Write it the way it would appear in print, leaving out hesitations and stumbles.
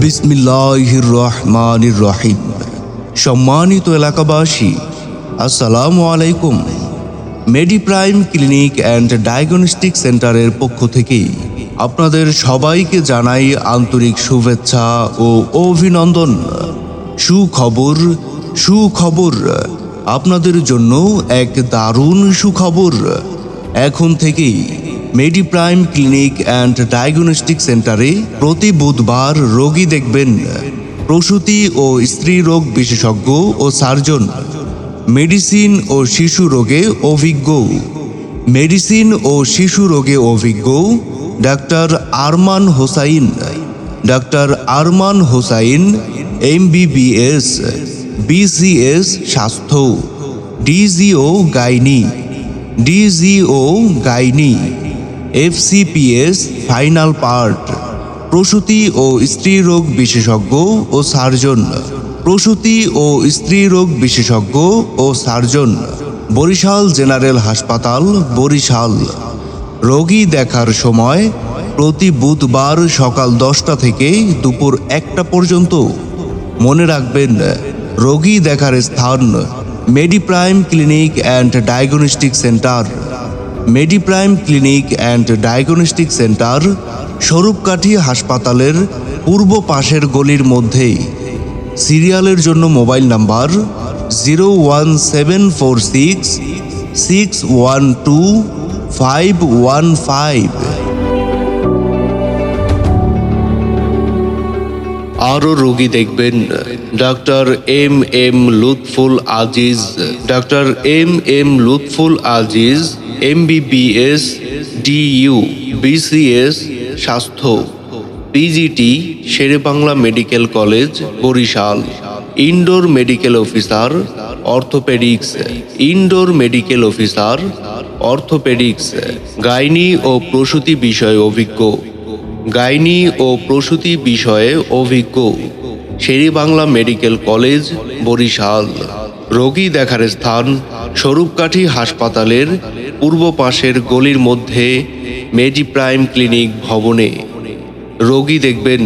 বিসমিল্লাহির রহমানির রহিম। সম্মানিত এলাকাবাসী, আসসালামু আলাইকুম। মেডিপ্রাইম ক্লিনিক অ্যান্ড ডায়াগনস্টিক সেন্টারের পক্ষ থেকে আপনাদের সবাইকে জানাই আন্তরিক শুভেচ্ছা ও অভিনন্দন। সুখবর সুখবর, আপনাদের জন্য এক দারুণ সুখবর। এখন থেকেই মেডিপ্রাইম ক্লিনিক অ্যান্ড ডায়াগনস্টিক সেন্টারে প্রতি বুধবার রোগী দেখবেন প্রসূতি ও স্ত্রী রোগ বিশেষজ্ঞ ও সার্জন, মেডিসিন ও শিশু রোগে অভিজ্ঞ doctor Arman Hossain MBBS BCS স্বাস্থ্য, DGO gynae FCPS final part, প্রসূতি ও স্ত্রী রোগ বিশেষজ্ঞ ও সার্জন, বরিশাল জেনারেল হাসপাতাল, বরিশাল। রোগী দেখার সময় প্রতি বুধবার সকাল 10টা থেকে দুপুর 1টা পর্যন্ত। মনে রাখবেন, রোগী দেখার স্থান MediPrime clinic and diagnostic centre, Swarupkathi হাসপাতালের পূর্ব পাশের গলির মধ্যেই। সিরিয়ালের জন্য মোবাইল নাম্বার 01746 612 515। আরও রোগী দেখবেন ডাক্তার MM Lutful Aziz MBBS DU BCS স্বাস্থ্য, PGT Sher-e-Bangla medical college, Barishal. Indoor medical officer orthopaedics, gynae ও প্রসূতি বিষয়ে অভিজ্ঞ, শেরেবাংলা মেডিকেল কলেজ, বরিশাল। রোগী দেখার স্থান স্বরূপকাঠি হাসপাতালের পূর্ব পাশের গলির মধ্যে মেডিপ্রাইম ক্লিনিক ভবনে। রোগী দেখবেন